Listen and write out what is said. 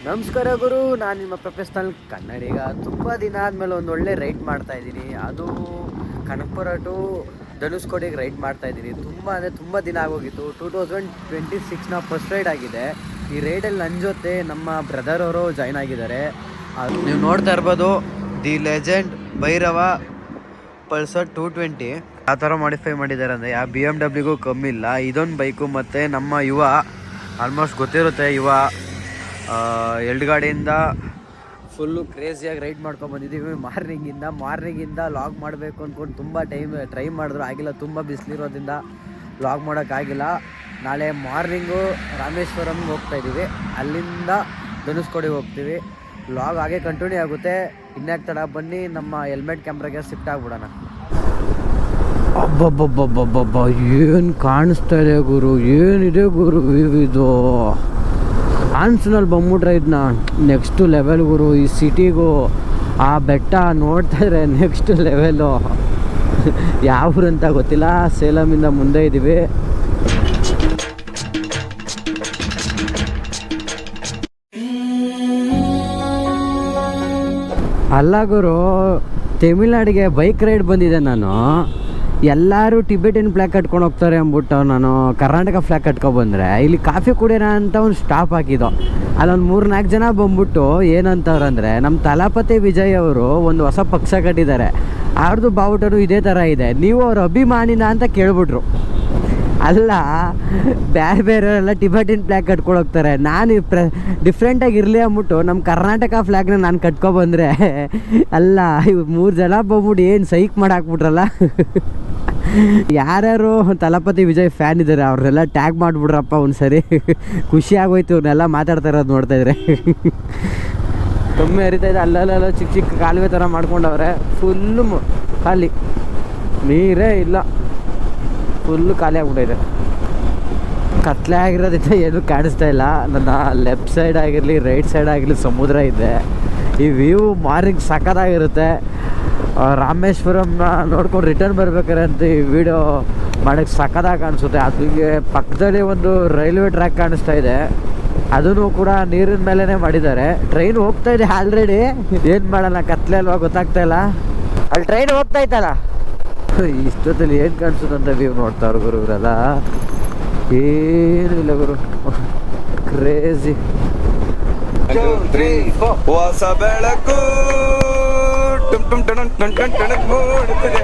ನಮಸ್ಕಾರ ಗುರು, ನಾನು ನಿಮ್ಮ ಪ್ರೊಫೆಷ್ನಲ್ ಕನ್ನಡಿಗ. ತುಂಬ ದಿನ ಆದಮೇಲೆ ಒಂದು ಒಳ್ಳೆ ರೈಡ್ ಮಾಡ್ತಾಯಿದ್ದೀನಿ. ಅದು ಕನಕಪುರ ಟು ಧನುಷ್ಕೋಡಿಗೆ ರೈಡ್ ಮಾಡ್ತಾಯಿದ್ದೀನಿ. ತುಂಬ ದಿನ ಆಗೋಗಿತ್ತು. 2026ನ ಫಸ್ಟ್ ರೈಡ್ ಆಗಿದೆ. ಈ ರೈಡಲ್ಲಿ ನನ್ನ ಜೊತೆ ನಮ್ಮ ಬ್ರದರ್ ಅವರು ಜಾಯ್ನ್ ಆಗಿದ್ದಾರೆ. ನೀವು ನೋಡ್ತಾ ಇರ್ಬೋದು, ದಿ ಲೆಜೆಂಡ್ ಭೈರವ ಪಲ್ಸರ್ 220 ಆ ಥರ ಮಾಡಿಫೈ ಮಾಡಿದ್ದಾರೆ. ಅಂದರೆ ಯಾವ BMW ಕಮ್ಮಿ ಇಲ್ಲ. ಇದೊಂದು ಬೈಕು ಮತ್ತು ನಮ್ಮ ಯುವ ಆಲ್ಮೋಸ್ಟ್ ಗೊತ್ತಿರುತ್ತೆ. ಯುವ ಎರಡು ಗಾಡಿಯಿಂದ ಫುಲ್ಲು ಕ್ರೇಜಿಯಾಗಿ ರೈಡ್ ಮಾಡ್ಕೊಂಡ್ಬಂದಿದ್ದೀವಿ. ಮಾರ್ನಿಂಗಿಂದ ಲಾಗ್ ಮಾಡಬೇಕು ಅಂದ್ಕೊಂಡು ತುಂಬ ಟ್ರೈ ಮಾಡಿದ್ರು, ಆಗಿಲ್ಲ. ತುಂಬ ಬಿಸಿಲಿರೋದ್ರಿಂದ ಲಾಗ್ ಮಾಡೋಕ್ಕಾಗಿಲ್ಲ. ನಾಳೆ ಮಾರ್ನಿಂಗು ರಾಮೇಶ್ವರಂಗೆ ಹೋಗ್ತಾಯಿದ್ದೀವಿ, ಅಲ್ಲಿಂದ ಧನುಷ್ಕೋಡಿಗೆ ಹೋಗ್ತೀವಿ. ಲಾಗ್ ಹಾಗೆ ಕಂಟಿನ್ಯೂ ಆಗುತ್ತೆ. ಇನ್ಯಾಕೆ ತಡ, ಬನ್ನಿ ನಮ್ಮ ಹೆಲ್ಮೆಟ್ ಕ್ಯಾಮ್ರಾಗೆ ಶಿಫ್ಟ್ ಆಗ್ಬಿಡೋಣ. ಅಬ್ಬಬ್ಬಬ್ಬಬ್ಬಬ್ಬ, ಏನು ಕಾಣಿಸ್ತಾ ಇದೆ ಗುರು, ಏನಿದೆ ಗುರು ಇದು. ಆನ್ಸನಲ್ಲಿ ಬಂದ್ಬಿಟ್ರೆ ಇದನ್ನ ನೆಕ್ಸ್ಟ್ ಲೆವೆಲ್ ಗುರು. ಈ ಸಿಟಿಗೂ ಆ ಬೆಟ್ಟ ನೋಡ್ತಾ ಇದ್ರೆ ನೆಕ್ಸ್ಟ್ ಲೆವೆಲು. ಯಾವ ಊರಂತ ಗೊತ್ತಿಲ್ಲ, ಸೇಲಮಿಂದ ಮುಂದೆ ಇದ್ದೀವಿ. ಅಲ್ಲ ಗುರು, ತಮಿಳ್ನಾಡಿಗೆ ಬೈಕ್ ರೈಡ್ ಬಂದಿದೆ ನಾನು. ಎಲ್ಲರೂ ಟಿಬೆಟಿನ್ ಫ್ಲ್ಯಾಗ್ ಕಟ್ಕೊಂಡು ಹೋಗ್ತಾರೆ ಅಂದ್ಬಿಟ್ಟು ನಾನು ಕರ್ನಾಟಕ ಫ್ಲ್ಯಾಗ್ ಕಟ್ಕೊಬಂದರೆ ಇಲ್ಲಿ ಕಾಫಿ ಕುಡಿಯೋಣ ಅಂತ ಒಂದು ಸ್ಟಾಪ್ ಹಾಕಿದ್ದು. ಅಲ್ಲೊಂದು 3-4 ಜನ ಬಂದ್ಬಿಟ್ಟು ಏನಂತವ್ರಂದರೆ, ನಮ್ಮ ತಲಪತಿ ವಿಜಯ್ ಅವರು ಒಂದು ಹೊಸ ಪಕ್ಷ ಕಟ್ಟಿದ್ದಾರೆ, ಅವ್ರದ್ದು ಬಾವುಟನು ಇದೇ ಥರ ಇದೆ, ನೀವು ಅವ್ರ ಅಭಿಮಾನಿನ ಅಂತ ಕೇಳ್ಬಿಟ್ರು. ಅಲ್ಲ, ಬೇರೆಯವರೆಲ್ಲ ಟಿಬೆಟಿನ್ ಫ್ಲ್ಯಾಗ್ ಕಟ್ಕೊಂಡು ಹೋಗ್ತಾರೆ, ನಾನು ಡಿಫ್ರೆಂಟಾಗಿ ಇರಲಿ ಅಂದ್ಬಿಟ್ಟು ನಮ್ಮ ಕರ್ನಾಟಕ ಫ್ಲ್ಯಾಗ್ನ ನಾನು ಕಟ್ಕೊಬಂದರೆ, ಅಲ್ಲ ಇವು 3 ಜನ ಬಂದ್ಬಿಟ್ಟು ಏನು ಸೈಕ್ ಮಾಡಾಕ್ಬಿಟ್ರಲ್ಲ. ಯಾರ್ಯಾರು ತಲಪತಿ ವಿಜಯ್ ಫ್ಯಾನ್ ಇದ್ದಾರೆ ಅವ್ರನ್ನೆಲ್ಲ ಟ್ಯಾಗ್ ಮಾಡಿಬಿಡ್ರಪ್ಪ ಒಂದು ಸರಿ. ಖುಷಿ ಆಗೋಯ್ತು ಇವ್ರನ್ನೆಲ್ಲ ಮಾತಾಡ್ತಾ ಇರೋದು ನೋಡ್ತಾಯಿದ್ರೆ. ಕಮ್ಮಿ ಹರಿತಾ ಇದೆ, ಅಲ್ಲೆಲ್ಲ ಚಿಕ್ಕ ಚಿಕ್ಕ ಕಾಲುವೆ ಥರ ಮಾಡ್ಕೊಂಡವ್ರೆ. ಫುಲ್ಲು ಖಾಲಿ, ನೀರೇ ಇಲ್ಲ, ಫುಲ್ಲು ಖಾಲಿ ಆಗ್ಬಿಟ್ಟಿದೆ. ಕತ್ಲೆ ಆಗಿರೋದ್ರಿಂದ ಏನೂ ಕಾಣಿಸ್ತಾ ಇಲ್ಲ. ನನ್ನ ಲೆಫ್ಟ್ ಸೈಡ್ ಆಗಿರಲಿ ರೈಟ್ ಸೈಡ್ ಆಗಿರಲಿ ಸಮುದ್ರ ಇದೆ. ಈ ವ್ಯೂ ಮಾರ್ನಿಂಗ್ ಸಖತ್ತಾಗಿರುತ್ತೆ. ರಾಮೇಶ್ವರಂನ ನೋಡ್ಕೊಂಡು ರಿಟರ್ನ್ ಬರ್ಬೇಕಾರೆ ಅಂತ ಈ ವಿಡಿಯೋ ಮಾಡೋಕ್ಕೆ ಸಖತ್ತಾಗಿ ಕಾಣಿಸುತ್ತೆ. ಅದಿಗೆ ಪಕ್ಕದಲ್ಲಿ ಒಂದು ರೈಲ್ವೆ ಟ್ರ್ಯಾಕ್ ಕಾಣಿಸ್ತಾ ಇದೆ, ಅದನ್ನು ಕೂಡ ನೀರಿನ ಮೇಲೇ ಮಾಡಿದ್ದಾರೆ. ಟ್ರೈನ್ ಹೋಗ್ತಾ ಇದೆ ಆಲ್ರೆಡಿ. ಏನು ಮಾಡೋಣ, ಕತ್ಲೆ ಅಲ್ವಾ, ಗೊತ್ತಾಗ್ತಾ ಇಲ್ಲ. ಅಲ್ಲಿ ಟ್ರೈನ್ ಹೋಗ್ತಾ ಇತ್ತಲ್ಲ, ಇಷ್ಟೊತ್ತಲ್ಲಿ ಏನು ಕಾಣಿಸುತ್ತಂತ ವ್ಯೂ ನೋಡ್ತಾವ್ರು ಗುರು ಇವರೆಲ್ಲ. ಏನೂ ಇಲ್ಲ ಗುರು, ಕ್ರೇಜಿ. ಹೊಸ ಬೆಳಕು ಟುಮ್ ಟುಮ್ ಟಣ್ ಟಣ್ ಟಣ್ ಟಣ್ ಮೂಡುತ್ತಿದೆ.